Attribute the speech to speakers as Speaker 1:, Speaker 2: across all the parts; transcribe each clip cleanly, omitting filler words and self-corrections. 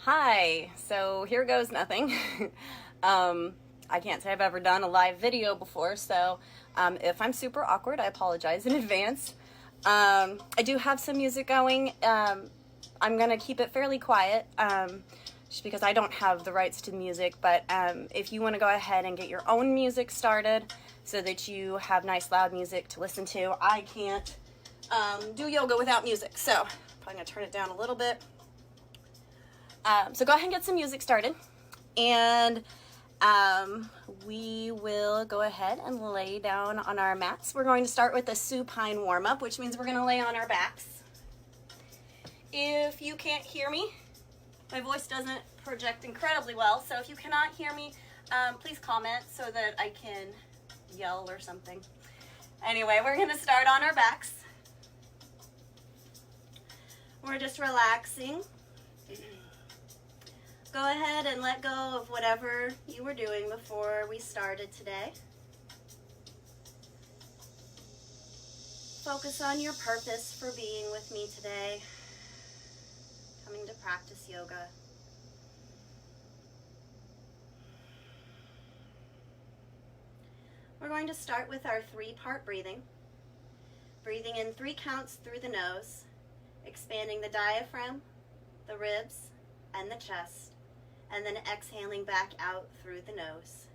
Speaker 1: Hi, so here goes nothing. I can't say I've ever done a live video before, so if I'm super awkward, I apologize in advance. I do have some music going. I'm gonna keep it fairly quiet, just because I don't have the rights to the music, but if you wanna go ahead and get your own music started so that you have nice loud music to listen to, I can't do yoga without music, so I'm probably gonna turn it down a little bit. So go ahead and get some music started, and we will go ahead and lay down on our mats. We're going to start with a supine warm-up, which means we're going to lay on our backs. If you can't hear me, my voice doesn't project incredibly well, so if you cannot hear me, please comment so that I can yell or something. Anyway, we're going to start on our backs. We're just relaxing. Go ahead and let go of whatever you were doing before we started today. Focus on your purpose for being with me today, coming to practice yoga. We're going to start with our 3-part breathing. Breathing in 3 counts through the nose, expanding the diaphragm, the ribs, and the chest. And then exhaling back out through the nose.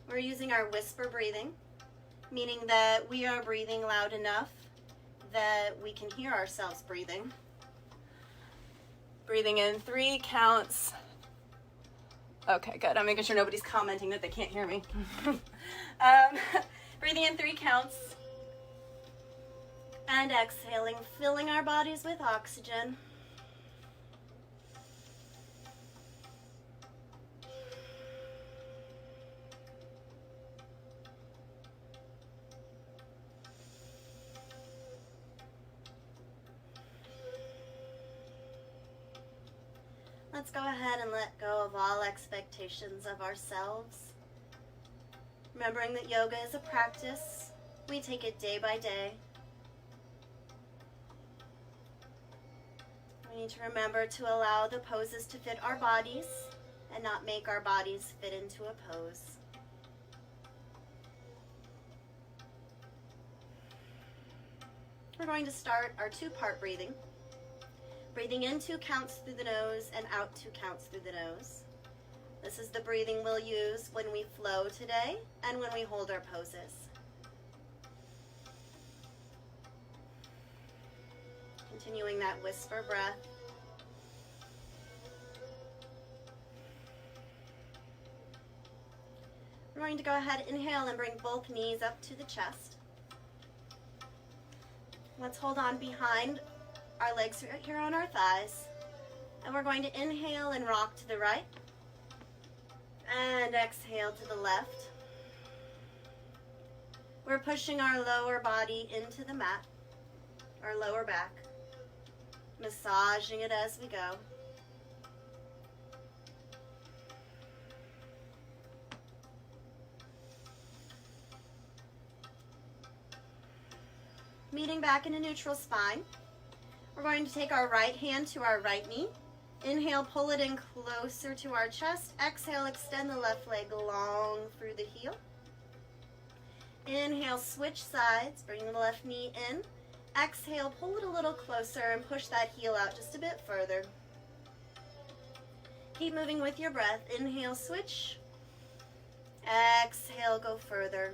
Speaker 1: We're using our whisper breathing, meaning that we are breathing loud enough that we can hear ourselves breathing. Breathing in 3 counts. Okay, good. I'm making sure nobody's commenting that they can't hear me. Breathing in 3 counts. And exhaling, filling our bodies with oxygen. Let's go ahead and let go of all expectations of ourselves. Remembering that yoga is a practice, we take it day by day. We need to remember to allow the poses to fit our bodies and not make our bodies fit into a pose. We're going to start our 2-part breathing. Breathing in 2 counts through the nose and out 2 counts through the nose. This is the breathing we'll use when we flow today and when we hold our poses. Continuing that whisper breath. We're going to go ahead, inhale, and bring both knees up to the chest. Let's hold on behind our legs right here on our thighs. And we're going to inhale and rock to the right. And exhale to the left. We're pushing our lower body into the mat, our lower back. Massaging it as we go. Meeting back in a neutral spine. We're going to take our right hand to our right knee. Inhale, pull it in closer to our chest. Exhale, extend the left leg long through the heel. Inhale, switch sides, bring the left knee in. Exhale, pull it a little closer and push that heel out just a bit further. Keep moving with your breath. Inhale, switch. Exhale, go further.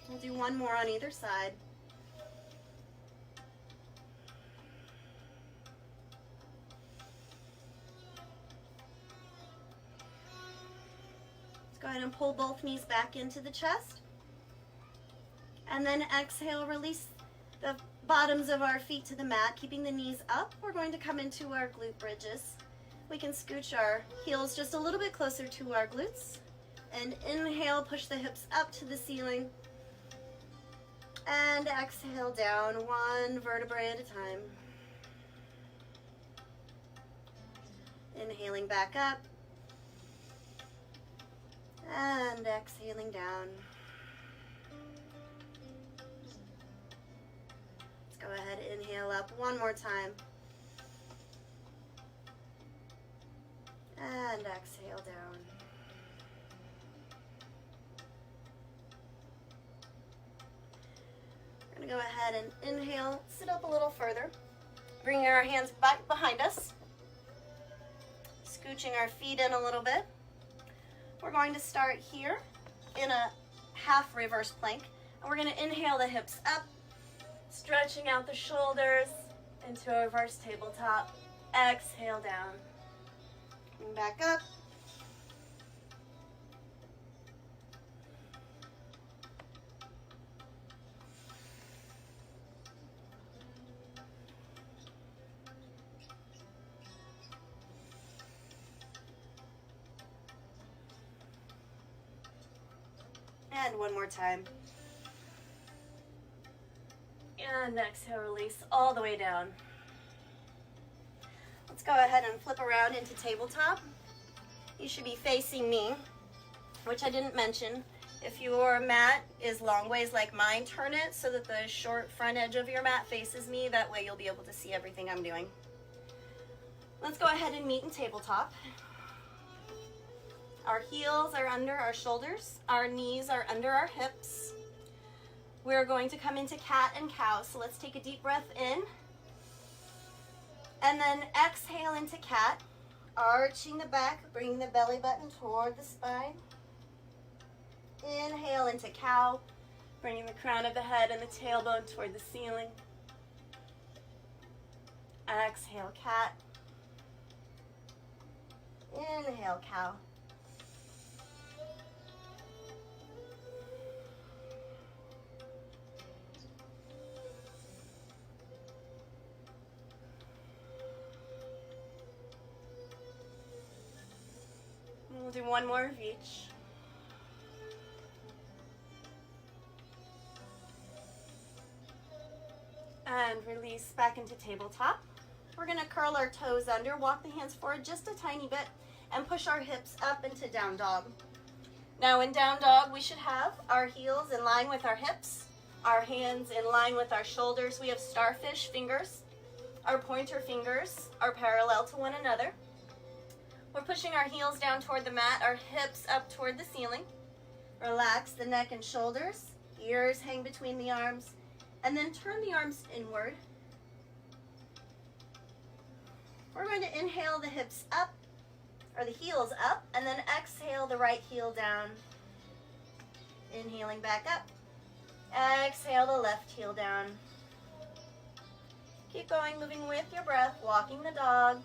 Speaker 1: We'll do one more on either side. Let's go ahead and pull both knees back into the chest. And then exhale, release the bottoms of our feet to the mat, keeping the knees up. We're going to come into our glute bridges. We can scooch our heels just a little bit closer to our glutes. And inhale, push the hips up to the ceiling. And exhale down, one vertebrae at a time. Inhaling back up. And exhaling down. Let's go ahead, inhale up one more time. And exhale down. We're going to go ahead and inhale, sit up a little further. Bringing our hands back behind us. Scooching our feet in a little bit. We're going to start here in a half reverse plank. And we're going to inhale the hips up, stretching out the shoulders into a reverse tabletop. Exhale down. And back up. And one more time. And exhale, release all the way down. Let's go ahead and flip around into tabletop. You should be facing me, which I didn't mention. If your mat is long ways like mine, turn it so that the short front edge of your mat faces me. That way you'll be able to see everything I'm doing. Let's go ahead and meet in tabletop. Our heels are under our shoulders. Our knees are under our hips. We're going to come into cat and cow. So let's take a deep breath in. And then exhale into cat. Arching the back, bringing the belly button toward the spine. Inhale into cow. Bringing the crown of the head and the tailbone toward the ceiling. Exhale, cat. Inhale, cow. We'll do one more of each. And release back into tabletop. We're going to curl our toes under, walk the hands forward just a tiny bit, and push our hips up into down dog. Now in down dog, we should have our heels in line with our hips, our hands in line with our shoulders. We have starfish fingers. Our pointer fingers are parallel to one another. We're pushing our heels down toward the mat, our hips up toward the ceiling. Relax the neck and shoulders. Ears hang between the arms. And then turn the arms inward. We're going to inhale the hips up, or the heels up, and then exhale the right heel down. Inhaling back up. Exhale the left heel down. Keep going, moving with your breath, walking the dog.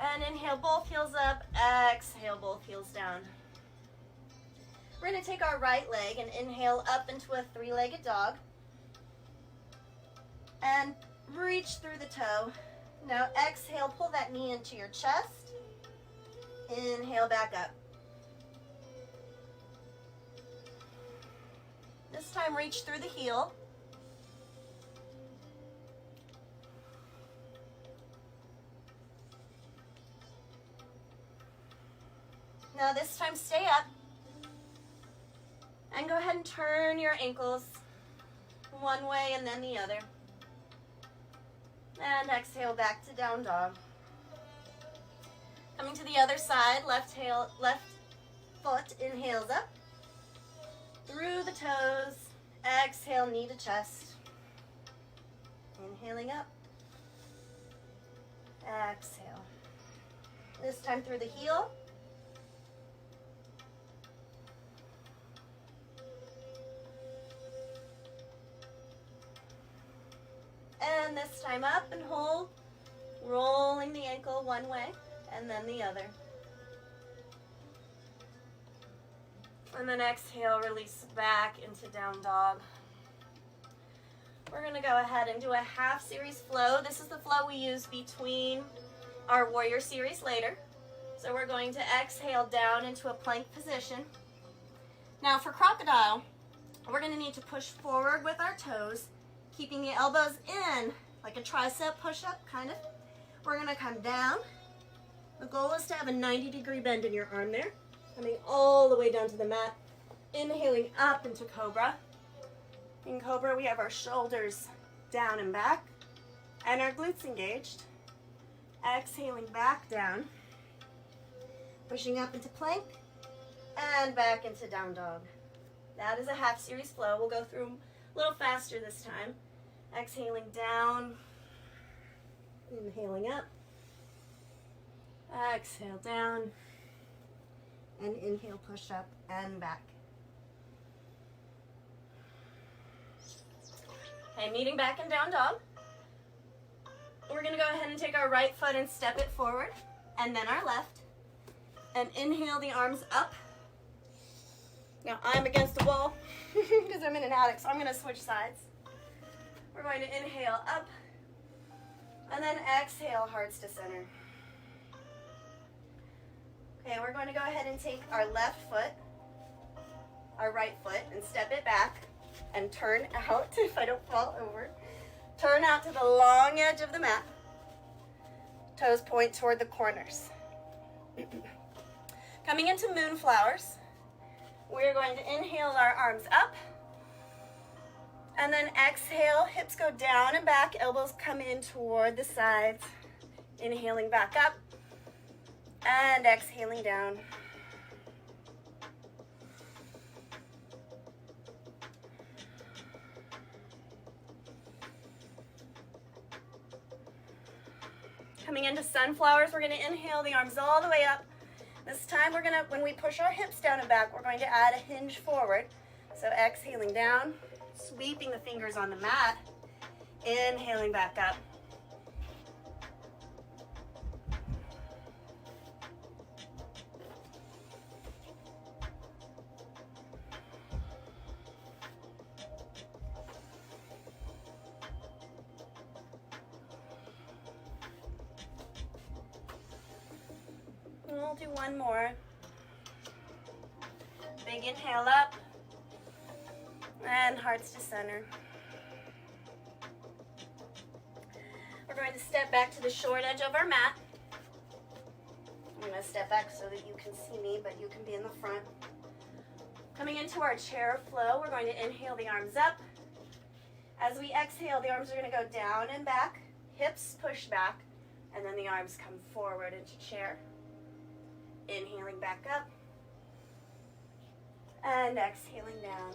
Speaker 1: And inhale both heels up, exhale both heels down. We're going to take our right leg and inhale up into a three-legged dog. And reach through the toe. Now exhale, pull that knee into your chest. Inhale back up. This time reach through the heel. Now this time stay up. And go ahead and turn your ankles one way and then the other. And exhale back to down dog. Coming to the other side, left foot inhales up. Through the toes. Exhale, knee to chest. Inhaling up. Exhale. This time through the heel. And this time up and hold, rolling the ankle one way and then the other. And then exhale, release back into down dog. We're gonna go ahead and do a half series flow. This is the flow we use between our warrior series later. So we're going to exhale down into a plank position. Now for crocodile, we're gonna need to push forward with our toes, keeping the elbows in, like a tricep push-up, kind of. We're gonna come down. The goal is to have a 90-degree bend in your arm there, coming all the way down to the mat, inhaling up into cobra. In cobra, we have our shoulders down and back, and our glutes engaged. Exhaling back down, pushing up into plank, and back into down dog. That is a half series flow. We'll go through a little faster this time. Exhaling down, inhaling up, exhale down, and inhale, push up and back. Okay, meeting back in down dog. We're gonna go ahead and take our right foot and step it forward, and then our left. And inhale the arms up. Now I'm against the wall because I'm in an attic, so I'm gonna switch sides. We're going to inhale up, and then exhale, hearts to center. Okay, we're going to go ahead and take our left foot, our right foot, and step it back and turn out if I don't fall over. Turn out to the long edge of the mat. Toes point toward the corners. Coming into moonflowers, we're going to inhale our arms up, and then exhale, hips go down and back, elbows come in toward the sides. Inhaling back up, and exhaling down. Coming into sunflowers, we're going to inhale the arms all the way up. This time we're going to, when we push our hips down and back, we're going to add a hinge forward. So exhaling down, sweeping the fingers on the mat, inhaling back up. We'll do one more. Big inhale up, and hearts to center. We're going to step back to the short edge of our mat. I'm going to step back so that you can see me, but you can be in the front. Coming into our chair flow, we're going to inhale the arms up. As we exhale, the arms are going to go down and back, hips push back, and then the arms come forward into chair. Inhaling back up, and exhaling down.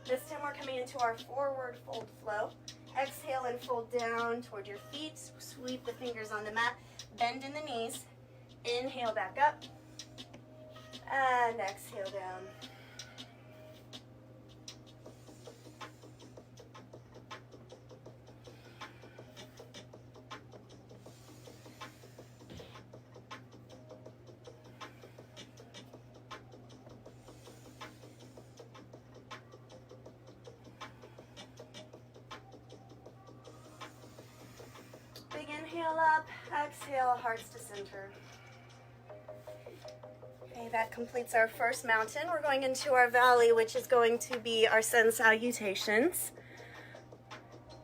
Speaker 1: This time we're coming into our forward fold flow. Exhale and fold down toward your feet. Sweep the fingers on the mat. Bend in the knees. Inhale back up. And exhale down. Big inhale up, exhale, hearts to center. Okay, that completes our first mountain. We're going into our valley, which is going to be our sun salutations.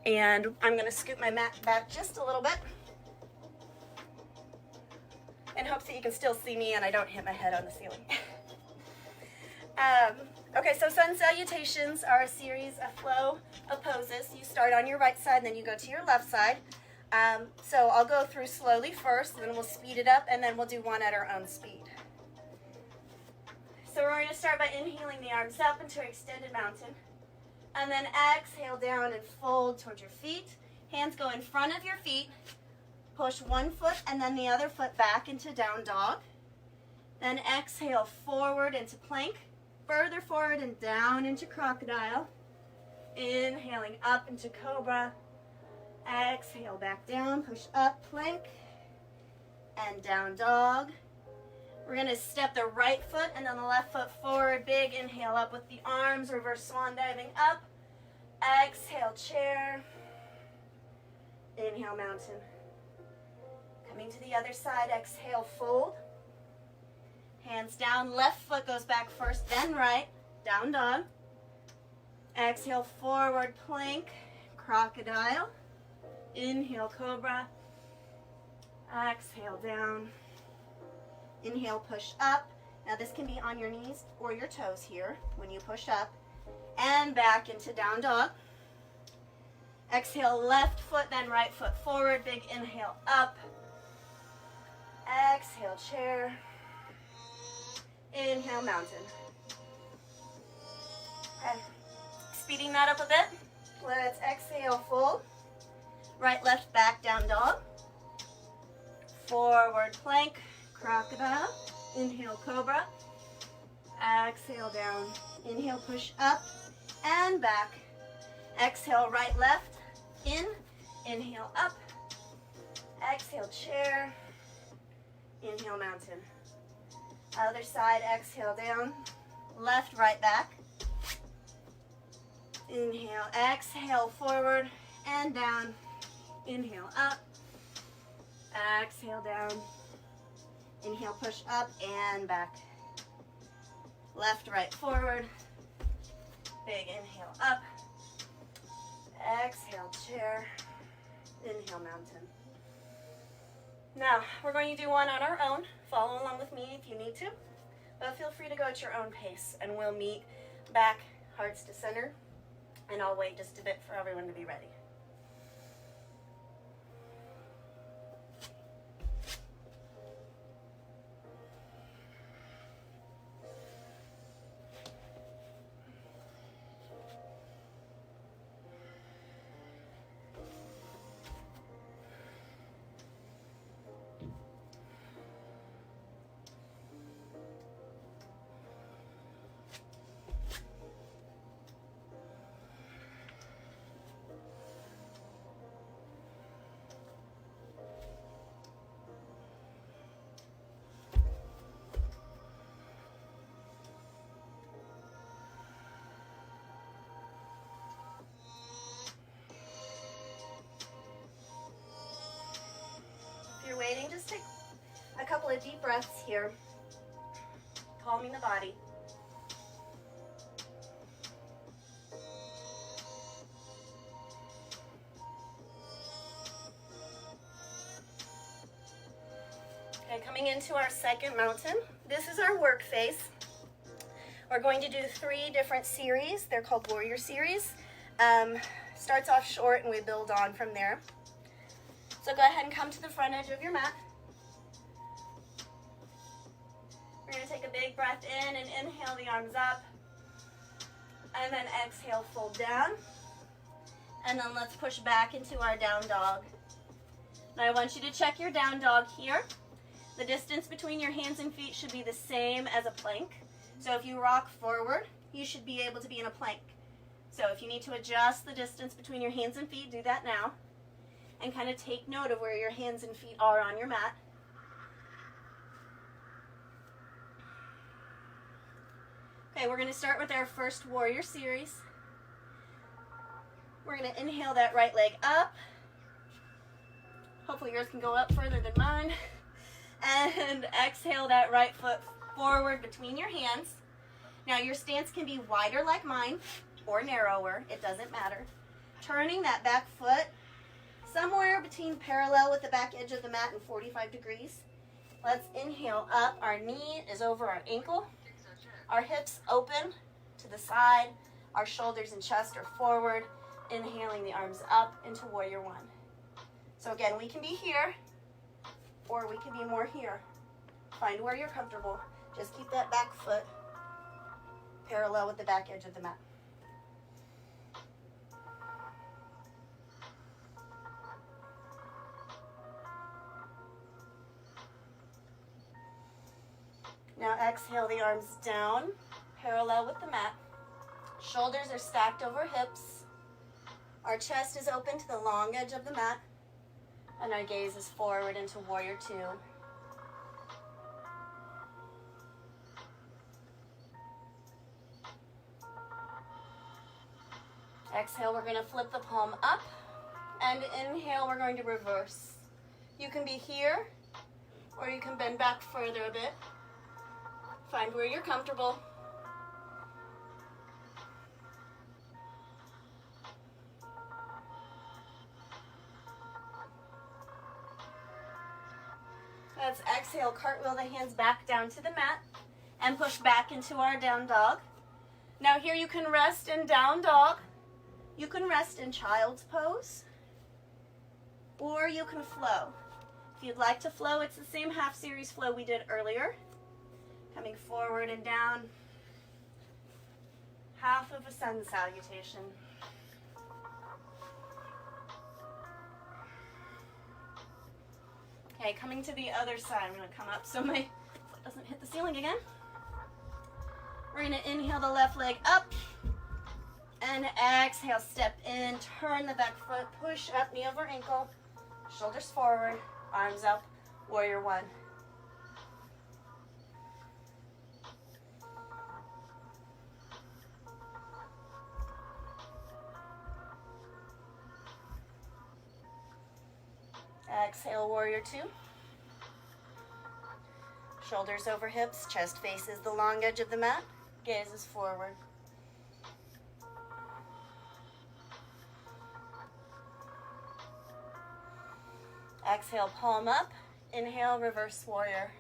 Speaker 1: And I'm going to scoot my mat back just a little bit in hopes that you can still see me and I don't hit my head on the ceiling. Okay, so sun salutations are a series, a flow of poses. You start on your right side, and then you go to your left side. So I'll go through slowly first, then we'll speed it up, and then we'll do one at our own speed. So we're going to start by inhaling the arms up into extended mountain, and then exhale down and fold towards your feet. Hands go in front of your feet, Push one foot and then the other foot back into down dog. Then exhale forward into plank, further forward and down into crocodile. Inhaling up into cobra. Exhale back down, push up, plank, and down dog. We're gonna step the right foot and then the left foot forward. Big inhale up with the arms, reverse swan diving up. Exhale, chair. Inhale, mountain. Coming to the other side, exhale, fold. Hands down, left foot goes back first, then right, down dog. Exhale, forward plank, crocodile. Inhale, cobra. Exhale, down. Inhale, push up. Now this can be on your knees or your toes here when you push up. And back into down dog. Exhale, left foot, then right foot forward. Big inhale, up. Exhale, chair. Inhale, mountain. Okay. Speeding that up a bit. Let's exhale, fold. Right, left, back, down dog. Forward plank, crocodile. Inhale, cobra. Exhale, down. Inhale, push up and back. Exhale, right, left. In. Inhale, up. Exhale, chair. Inhale, mountain. Other side, exhale, down. Left, right, back. Inhale, exhale, forward and down. Inhale, up. Exhale, down. Inhale, push up and back. Left, right, forward. Big inhale, up. Exhale, chair. Inhale, mountain. Now, we're going to do one on our own. Follow along with me if you need to. But feel free to go at your own pace. And we'll meet back, hearts to center. And I'll wait just a bit for everyone to be ready. If you're waiting, just take a couple of deep breaths here, calming the body. Okay, coming into our second mountain. This is our work phase. We're going to do 3 different series. They're called warrior series. Starts off short and we build on from there. So go ahead and come to the front edge of your mat. We're going to take a big breath in and inhale the arms up. And then exhale, fold down. And then let's push back into our down dog. Now I want you to check your down dog here. The distance between your hands and feet should be the same as a plank. So if you rock forward, you should be able to be in a plank. So if you need to adjust the distance between your hands and feet, do that now. And kind of take note of where your hands and feet are on your mat. Okay, we're going to start with our first warrior series. We're going to inhale that right leg up. Hopefully yours can go up further than mine. And exhale that right foot forward between your hands. Now your stance can be wider like mine or narrower. It doesn't matter. Turning that back foot somewhere between parallel with the back edge of the mat and 45 degrees. Let's inhale up. Our knee is over our ankle. Our hips open to the side. Our shoulders and chest are forward. Inhaling the arms up into warrior one. So again, we can be here or we can be more here. Find where you're comfortable. Just keep that back foot parallel with the back edge of the mat. Now exhale the arms down, parallel with the mat. Shoulders are stacked over hips. Our chest is open to the long edge of the mat, and our gaze is forward into warrior two. Exhale, we're going to flip the palm up, and inhale, we're going to reverse. You can be here, or you can bend back further a bit. Find where you're comfortable. Let's exhale, cartwheel the hands back down to the mat, and push back into our down dog. Now here you can rest in down dog. You can rest in child's pose, or you can flow. If you'd like to flow, it's the same half series flow we did earlier. Coming forward and down, half of a sun salutation. Okay, coming to the other side. I'm gonna come up so my foot doesn't hit the ceiling again. We're gonna inhale the left leg up, and exhale, step in, turn the back foot, push up, knee over ankle, shoulders forward, arms up, warrior one. Exhale, warrior two. Shoulders over hips, chest faces the long edge of the mat, gaze is forward. Exhale, palm up. Inhale, reverse warrior.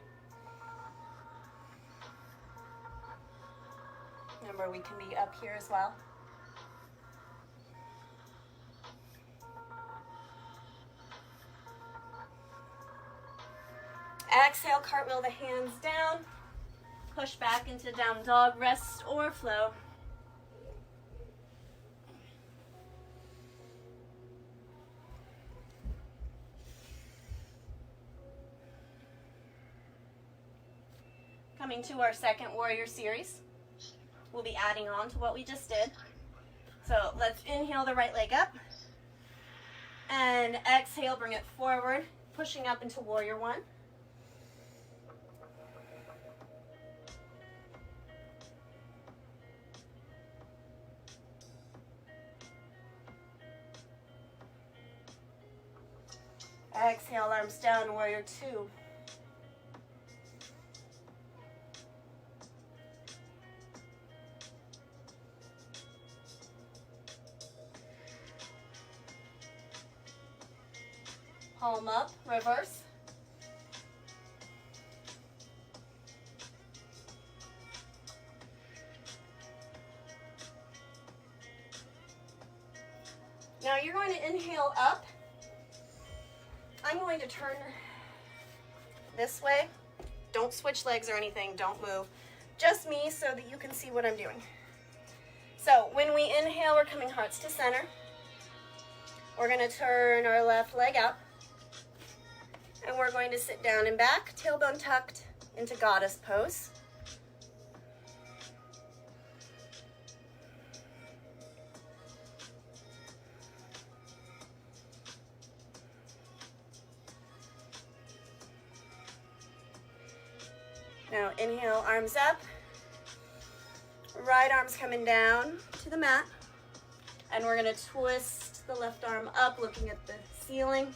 Speaker 1: Remember, we can be up here as well. Exhale, cartwheel the hands down. Push back into down dog, rest or flow. Coming to our second warrior series, we'll be adding on to what we just did. So let's inhale the right leg up, and exhale, bring it forward, pushing up into warrior one. Exhale, arms down, warrior two. Palm up, reverse. Now you're going to inhale up. I'm going to turn this way. Don't switch legs or anything, don't move. Just me so that you can see what I'm doing. So when we inhale, we're coming hearts to center. We're going to turn our left leg out. And we're going to sit down and back, tailbone tucked into goddess pose. Now inhale, arms up. Right arm's coming down to the mat. And we're going to twist the left arm up, looking at the ceiling.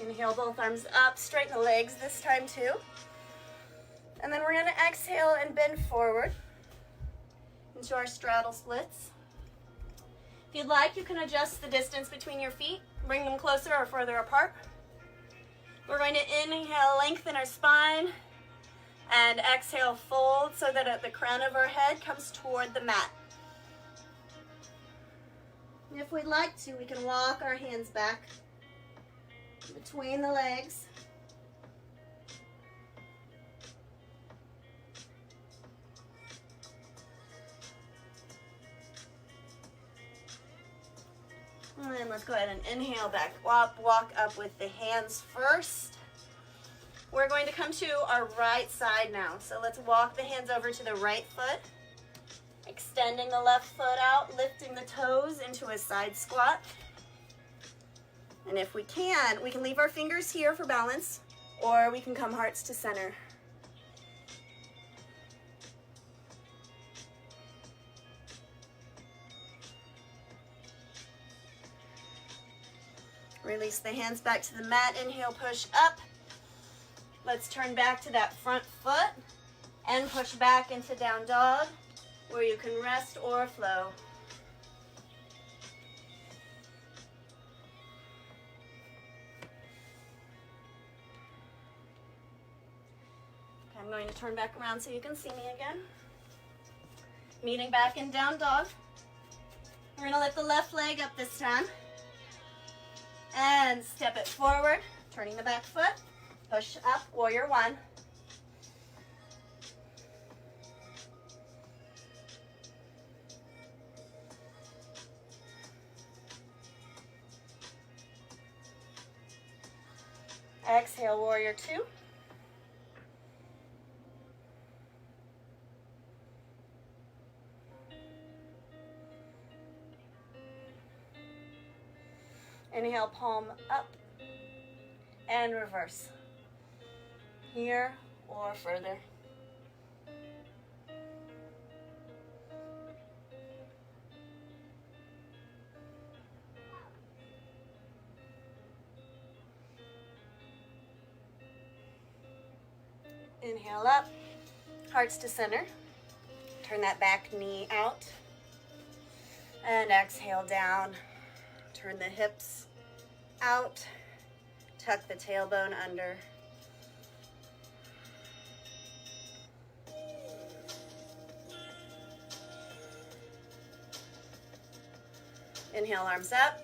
Speaker 1: Inhale, both arms up, straighten the legs this time too. And then we're going to exhale and bend forward into our straddle splits. If you'd like, you can adjust the distance between your feet, bring them closer or further apart. We're going to inhale, lengthen our spine, and exhale, fold so that the crown of our head comes toward the mat. If we'd like to, we can walk our hands back between the legs. And then let's go ahead and inhale back up, walk up with the hands first. We're going to come to our right side now. So let's walk the hands over to the right foot, extending the left foot out, lifting the toes into a side squat. And if we can leave our fingers here for balance, or we can come hearts to center. Release the hands back to the mat. Inhale, push up. Let's turn back to that front foot and push back into down dog, where you can rest or flow. Okay, I'm going to turn back around so you can see me again. Meeting back in down dog. We're going to lift the left leg up this time. And step it forward, turning the back foot. Push up, warrior one. Exhale, warrior two. Inhale, palm up and reverse. Here or further. Inhale up, hearts to center. Turn that back knee out. And exhale down. Turn the hips out. Tuck the tailbone under. Inhale, arms up.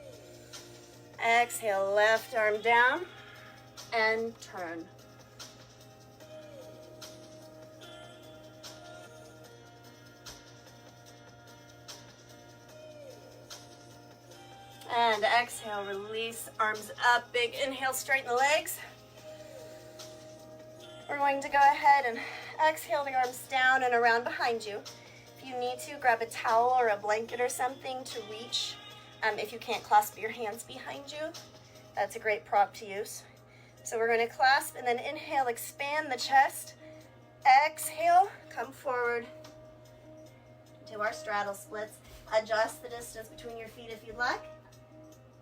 Speaker 1: Exhale, left arm down and turn. And exhale, release, arms up, big inhale, straighten the legs. We're going to go ahead and exhale the arms down and around behind you. If you need to, grab a towel or a blanket or something to reach. If you can't clasp your hands behind you, that's a great prop to use. So we're going to clasp and then inhale, expand the chest. Exhale, come forward. Do our straddle splits. Adjust the distance between your feet if you'd like.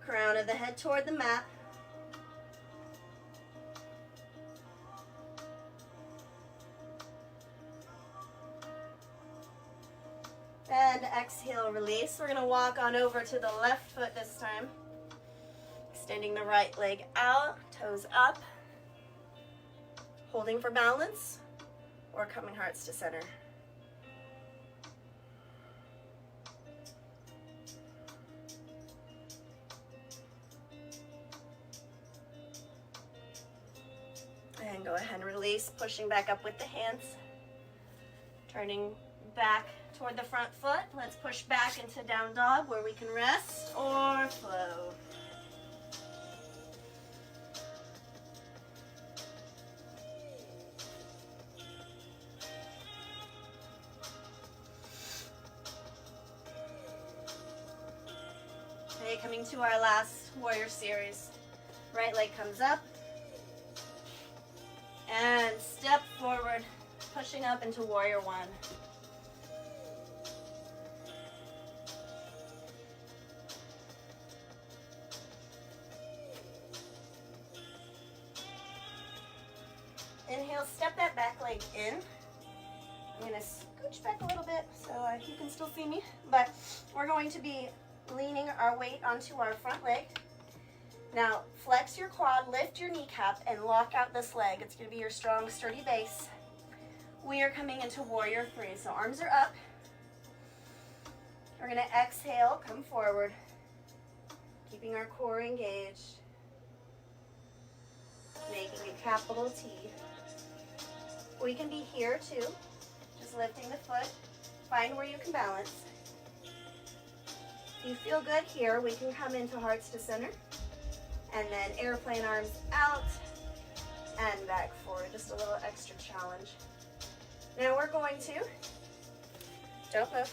Speaker 1: Crown of the head toward the mat. And exhale, release. We're going to walk on over to the left foot this time. Extending the right leg out, toes up. Holding for balance or coming hearts to center. And go ahead and release, pushing back up with the hands. Turning back toward the front foot. Let's push back into down dog where we can rest or flow. Okay, coming to our last warrior series. Right leg comes up. And step forward, pushing up into warrior one. Inhale, step that back leg in. I'm going to scooch back a little bit so you can still see me. But we're going to be leaning our weight onto our front leg. Now, flex your quad, lift your kneecap, and lock out this leg. It's going to be your strong, sturdy base. We are coming into warrior three. So arms are up. We're going to exhale, come forward, keeping our core engaged, making a capital T. We can be here too, just lifting the foot. Find where you can balance. If you feel good here, we can come into hearts to center. And then airplane arms out and back forward. Just a little extra challenge. Now we're going to, don't move.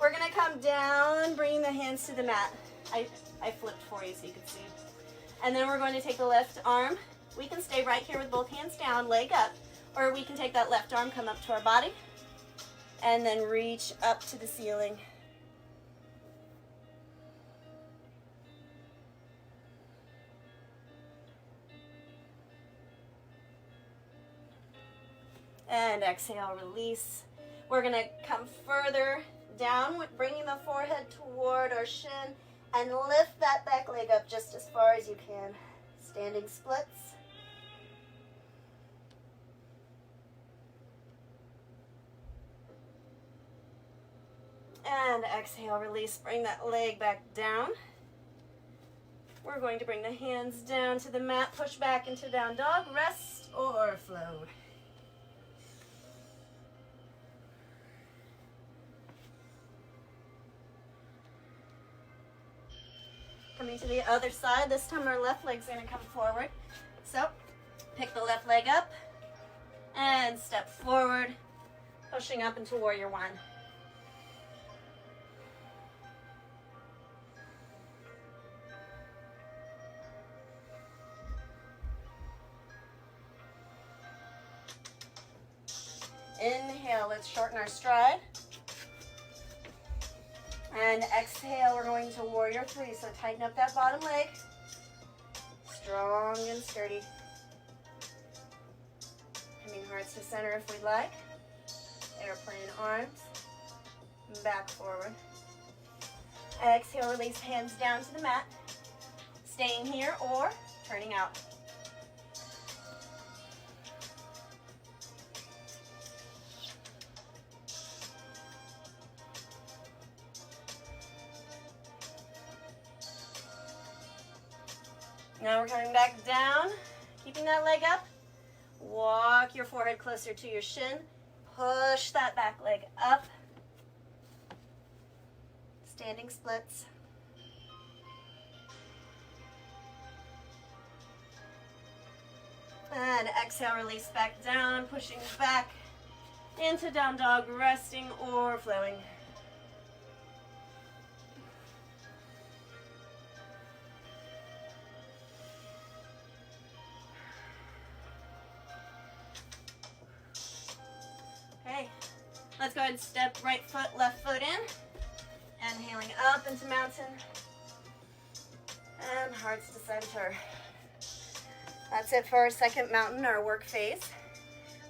Speaker 1: We're gonna come down, bringing the hands to the mat. I flipped for you so you could see. And then we're going to take the left arm. We can stay right here with both hands down, leg up, or we can take that left arm, come up to our body, and then reach up to the ceiling. And exhale, release. We're gonna come further down, bringing the forehead toward our shin, and lift that back leg up just as far as you can. Standing splits. And exhale, release, bring that leg back down. We're going to bring the hands down to the mat, push back into down dog, rest or float. Coming to the other side, this time our left leg's gonna come forward. So, pick the left leg up and step forward, pushing up into warrior one. Inhale, let's shorten our stride. And exhale, we're going to warrior three. So tighten up that bottom leg. Strong and sturdy. Coming hearts to center if we'd like. Airplane arms. Back forward. Exhale, release hands down to the mat. Staying here or turning out. Now we're coming back down, keeping that leg up. Walk your forehead closer to your shin. Push that back leg up. Standing splits. And exhale, release back down, pushing back into down dog, resting or flowing. Okay, let's go ahead and step right foot, left foot in. Inhaling up into mountain. And hearts to center. That's it for our second mountain, our work phase.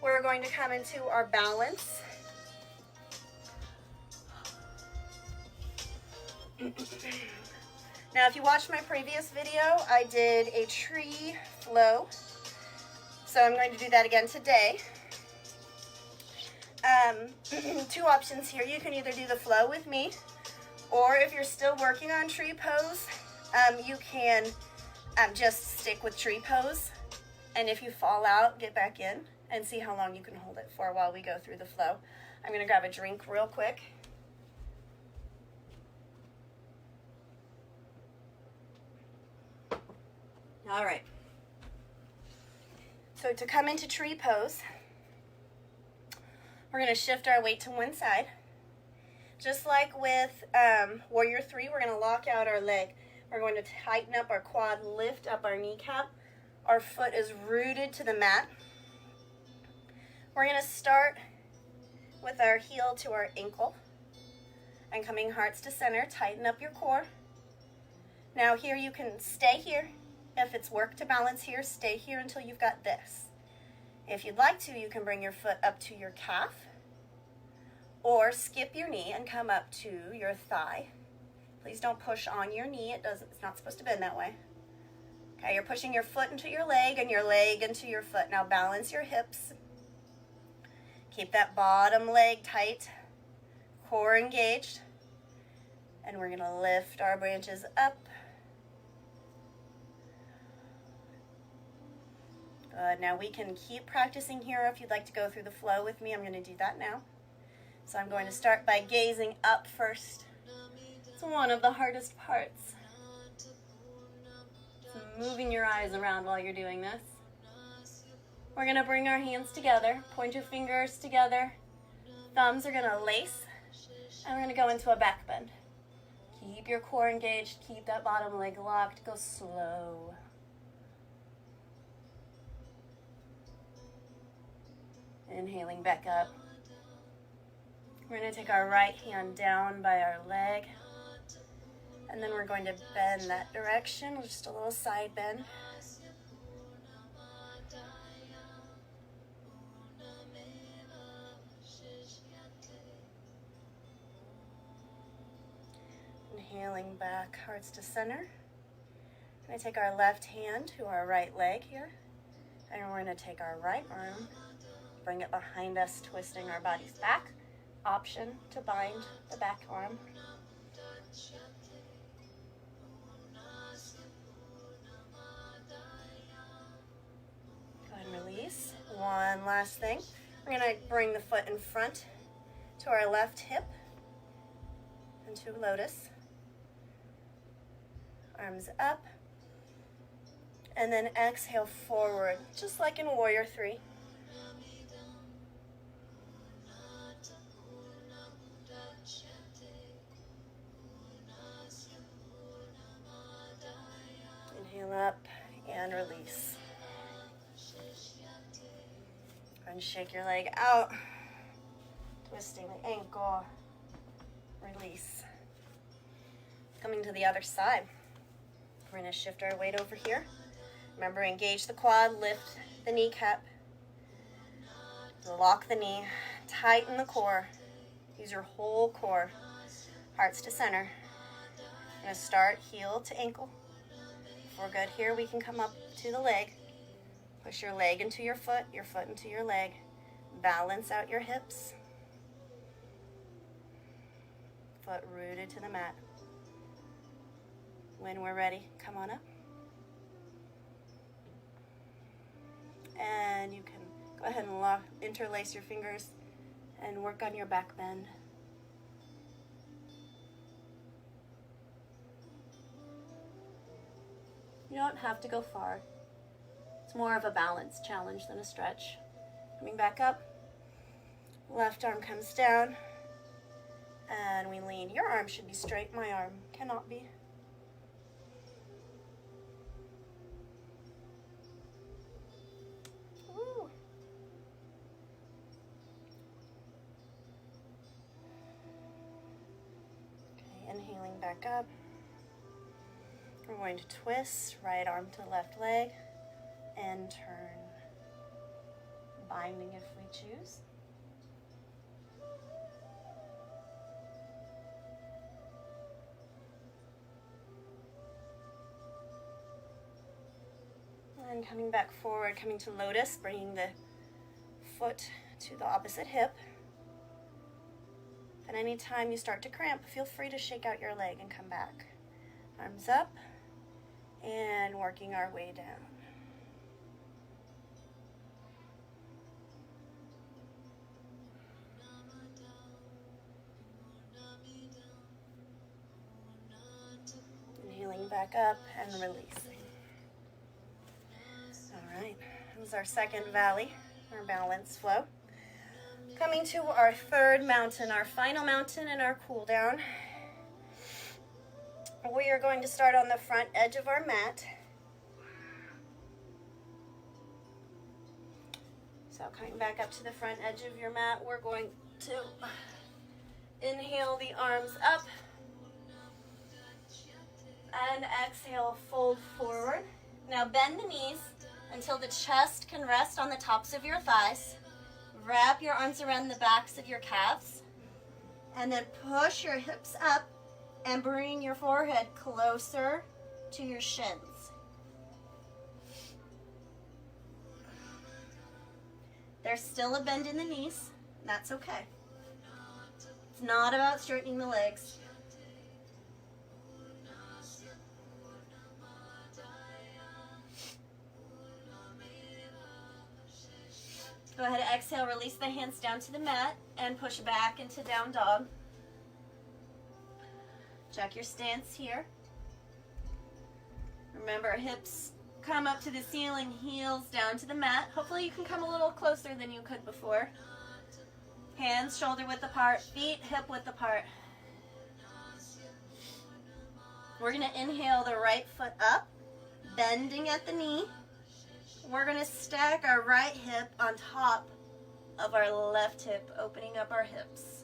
Speaker 1: We're going to come into our balance. Now, if you watched my previous video, I did a tree flow. So I'm going to do that again today. Two options here. You can either do the flow with me, or if you're still working on tree pose, you can just stick with tree pose. And if you fall out, get back in and see how long you can hold it for while we go through the flow. I'm going to grab a drink real quick. All right. So to come into tree pose, we're going to shift our weight to one side. Just like with warrior three, we're going to lock out our leg. We're going to tighten up our quad, lift up our kneecap. Our foot is rooted to the mat. We're going to start with our heel to our ankle. And coming hearts to center, tighten up your core. Now here you can stay here. If it's work to balance here, stay here until you've got this. If you'd like to, you can bring your foot up to your calf. Or skip your knee and come up to your thigh. Please don't push on your knee. It's not supposed to bend that way. Okay, you're pushing your foot into your leg and your leg into your foot. Now balance your hips. Keep that bottom leg tight, core engaged. And we're going to lift our branches up. Good. Now we can keep practicing here. If you'd like to go through the flow with me, I'm going to do that now. So I'm going to start by gazing up first. It's one of the hardest parts. So moving your eyes around while you're doing this. We're going to bring our hands together, pointer fingers together. Thumbs are going to lace, and we're going to go into a back bend. Keep your core engaged, keep that bottom leg locked, go slow. Inhaling back up. We're going to take our right hand down by our leg, and then we're going to bend that direction, just a little side bend. Inhaling back, hearts to center. We're going to take our left hand to our right leg here, and we're going to take our right arm, bring it behind us, twisting our bodies back. Option to bind the back arm. Go ahead and release. One last thing. We're going to bring the foot in front to our left hip into lotus. Arms up. And then exhale forward, just like in Warrior 3. Inhale up and release. And shake your leg out, twisting the ankle, release. Coming to the other side. We're going to shift our weight over here. Remember, engage the quad, lift the kneecap, lock the knee, tighten the core. Use your whole core, hearts to center. We're going to start heel to ankle. If we're good here, we can come up to the leg. Push your leg into your foot into your leg. Balance out your hips. Foot rooted to the mat. When we're ready, come on up. And you can go ahead and interlace your fingers and work on your back bend. You don't have to go far. It's more of a balance challenge than a stretch. Coming back up. Left arm comes down. And we lean. Your arm should be straight. My arm cannot be. Woo. Okay, inhaling back up. We're going to twist, right arm to left leg, and turn. Binding if we choose. And coming back forward, coming to lotus, bringing the foot to the opposite hip. And anytime you start to cramp, feel free to shake out your leg and come back. Arms up. And working our way down. Inhaling back up and releasing. All right, this is our second valley, our balance flow. Coming to our third mountain, our final mountain in our cool down. We are going to start on the front edge of our mat. So coming back up to the front edge of your mat, we're going to inhale the arms up and exhale, fold forward. Now bend the knees until the chest can rest on the tops of your thighs. Wrap your arms around the backs of your calves and then push your hips up and bring your forehead closer to your shins. There's still a bend in the knees. That's okay. It's not about straightening the legs. Go ahead and exhale, release the hands down to the mat and push back into down dog. Check your stance here. Remember, hips come up to the ceiling, heels down to the mat. Hopefully you can come a little closer than you could before. Hands shoulder width apart, feet hip width apart. We're going to inhale the right foot up, bending at the knee. We're going to stack our right hip on top of our left hip, opening up our hips.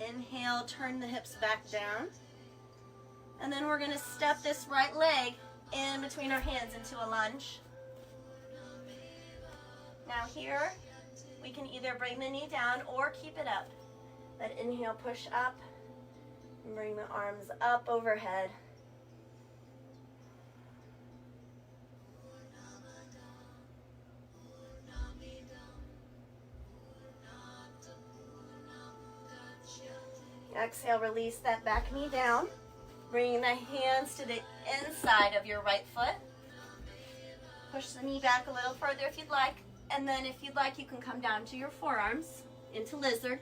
Speaker 1: Inhale, turn the hips back down. And then we're going to step this right leg in between our hands into a lunge. Now here, we can either bring the knee down or keep it up. But inhale, push up, and bring the arms up overhead. Exhale, release that back knee down. Bringing the hands to the inside of your right foot. Push the knee back a little further if you'd like. And then if you'd like, you can come down to your forearms into lizard.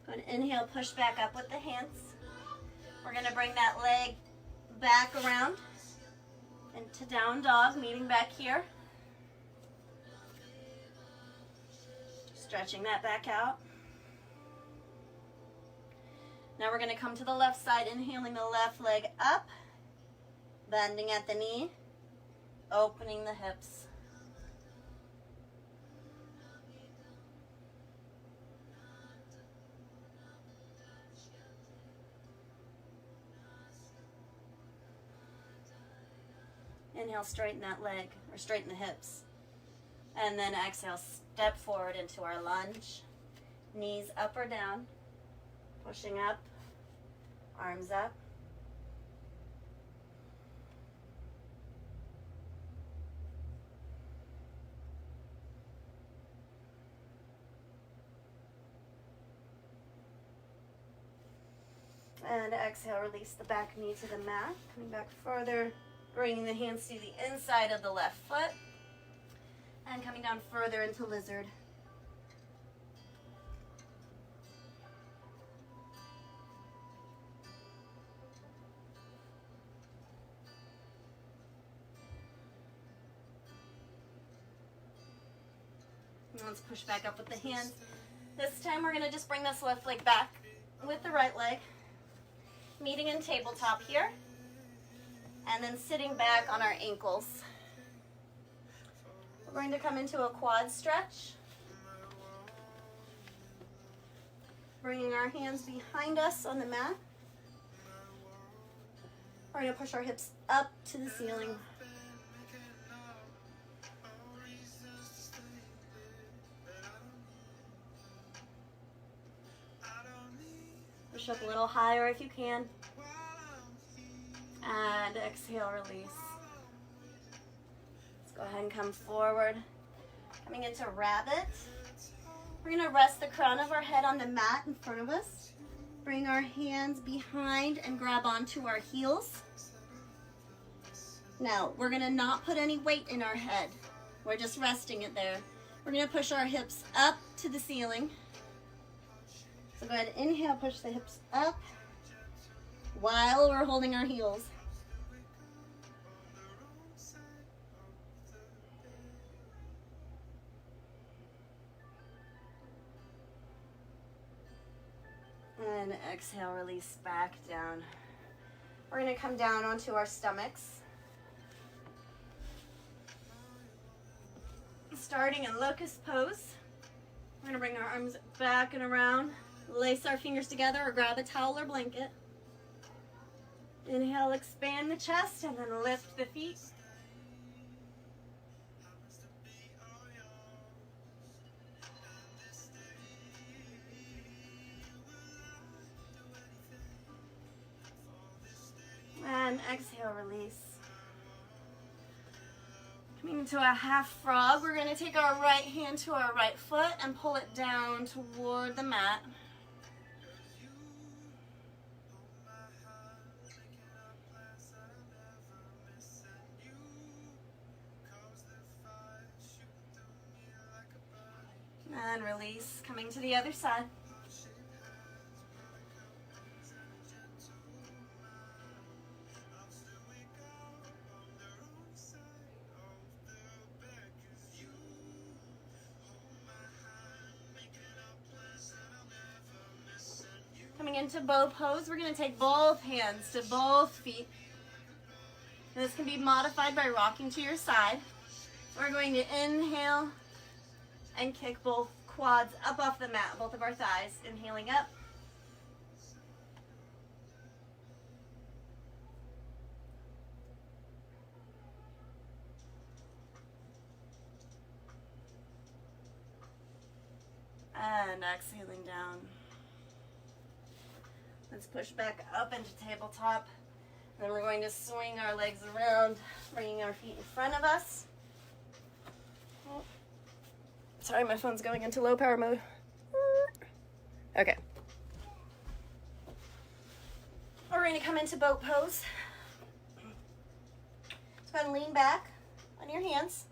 Speaker 1: Go ahead and inhale, push back up with the hands. We're going to bring that leg back around into down dog, meeting back here. Stretching that back out. Now we're going to come to the left side, inhaling the left leg up, bending at the knee, opening the hips. Inhale, straighten that leg, or straighten the hips. And then exhale, step forward into our lunge. Knees up or down, pushing up, arms up. And exhale, release the back knee to the mat, coming back further. Bringing the hands to the inside of the left foot and coming down further into lizard. And let's push back up with the hands. This time we're going to just bring this left leg back with the right leg, meeting in tabletop here. And then sitting back on our ankles. We're going to come into a quad stretch. Bringing our hands behind us on the mat. We're going to push our hips up to the ceiling. Push up a little higher if you can. And exhale, release. Let's go ahead and come forward. Coming into rabbit. We're going to rest the crown of our head on the mat in front of us. Bring our hands behind and grab onto our heels. Now, we're going to not put any weight in our head. We're just resting it there. We're going to push our hips up to the ceiling. So go ahead and inhale, push the hips up while we're holding our heels. And exhale, release back down. We're going to come down onto our stomachs. Starting in locust pose. We're going to bring our arms back and around. Lace our fingers together or grab a towel or blanket. Inhale, expand the chest and then lift the feet. And exhale, release. Coming Into a half frog. We're going to take our right hand to our right foot and pull it down toward the mat. And release, coming to the other side. Coming into bow pose, we're going to take both hands to both feet. And this can be modified by rocking to your side. We're going to inhale and kick both quads up off the mat, both of our thighs. Inhaling up. And exhaling down. Let's push back up into tabletop. Then we're going to swing our legs around, bringing our feet in front of us. Oh. Sorry, my phone's going into low power mode. Okay. We're going to come into boat pose. So go ahead and lean back on your hands.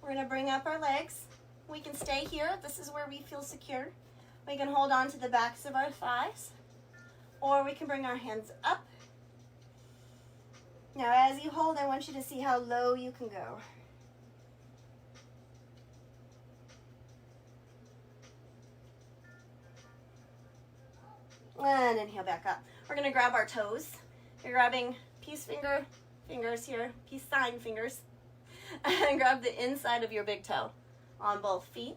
Speaker 1: We're going to bring up our legs. We can stay here. This is where we feel secure. We can hold on to the backs of our thighs. Or we can bring our hands up. Now as you hold, I want you to see how low you can go. And inhale back up. We're going to grab our toes. You're grabbing peace fingers here, peace sign fingers, and grab the inside of your big toe on both feet.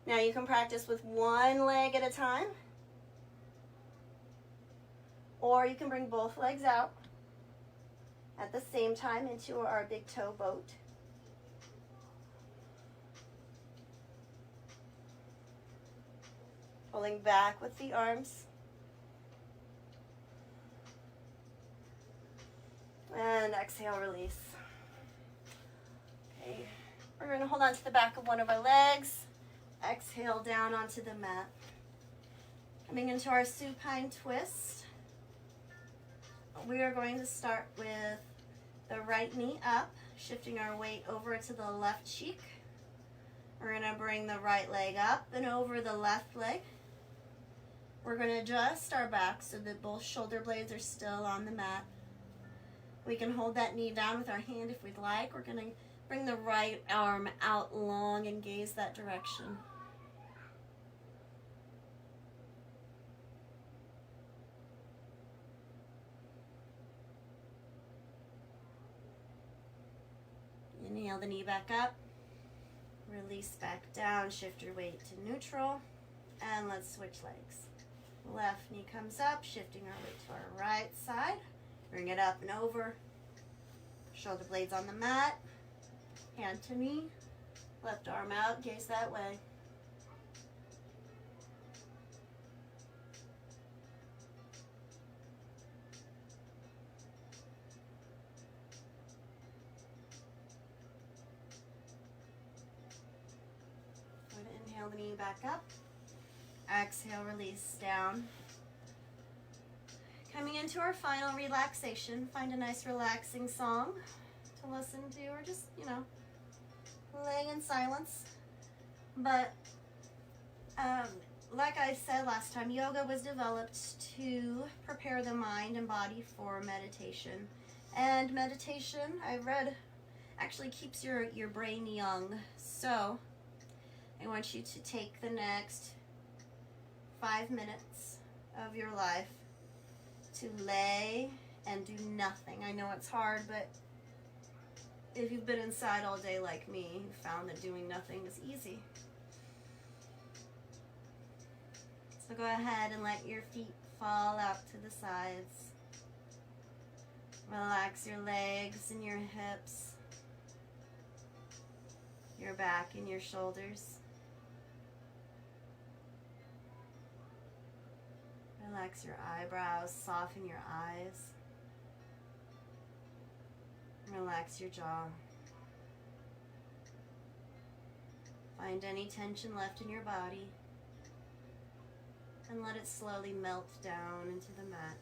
Speaker 1: Now you can practice with one leg at a time. Or you can bring both legs out at the same time into our big toe boat. Pulling back with the arms. And exhale, release. Okay, we're going to hold on to the back of one of our legs. Exhale down onto the mat. Coming into our supine twist. We are going to start with the right knee up, shifting our weight over to the left cheek. We're going to bring the right leg up and over the left leg. We're going to adjust our back so that both shoulder blades are still on the mat. We can hold that knee down with our hand if we'd like. We're going to bring the right arm out long and gaze that direction. Inhale the knee back up, release back down, shift your weight to neutral, and let's switch legs. Left knee comes up, shifting our weight to our right side, bring it up and over, shoulder blades on the mat, hand to knee, left arm out, gaze that way. Inhale the knee back up. Exhale, release down. Coming into our final relaxation, find a nice relaxing song to listen to, or just, laying in silence. But like I said last time, yoga was developed to prepare the mind and body for meditation. And meditation, I read, actually keeps your brain young. So I want you to take the next 5 minutes of your life to lay and do nothing. I know it's hard, but if you've been inside all day like me, you've found that doing nothing is easy. So go ahead and let your feet fall out to the sides. Relax your legs and your hips, your back and your shoulders. Relax your eyebrows, soften your eyes. Relax your jaw.
Speaker 2: Find any tension left in your body and let it slowly melt down into the mat.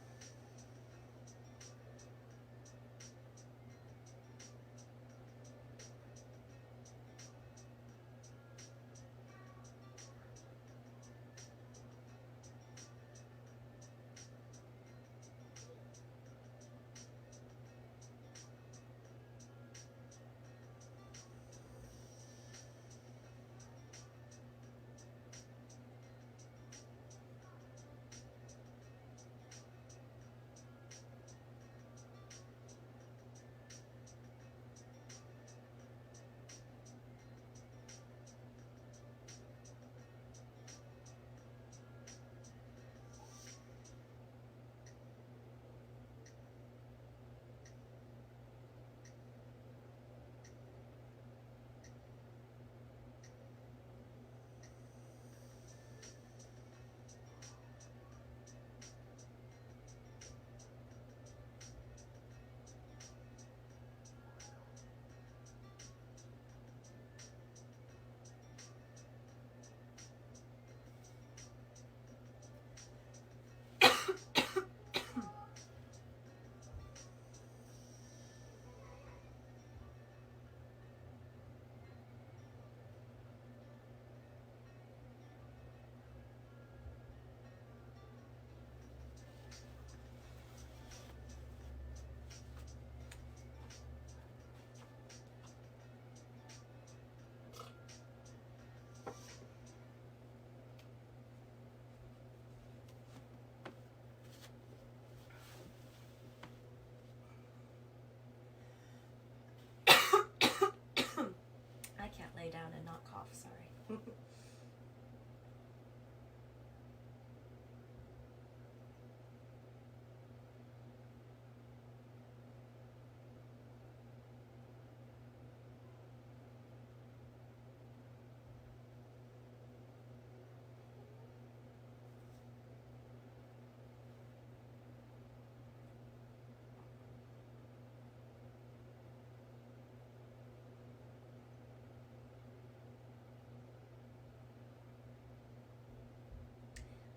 Speaker 2: I can't lay down and not cough, sorry.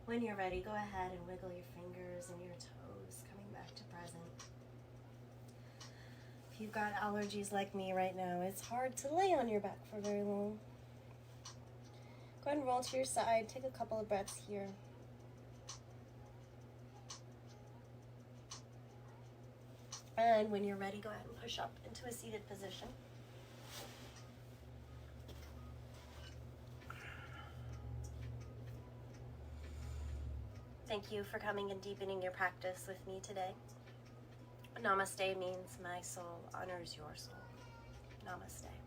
Speaker 2: When you're ready, go ahead and wiggle your fingers and your toes, coming back to present. If you've got allergies like me right now, it's hard to lay on your back for very long. Go ahead and roll to your side. Take a couple of breaths here. And when you're ready, go ahead and push up into a seated position. Thank you for coming and deepening your practice with me today. Namaste means my soul honors your soul. Namaste.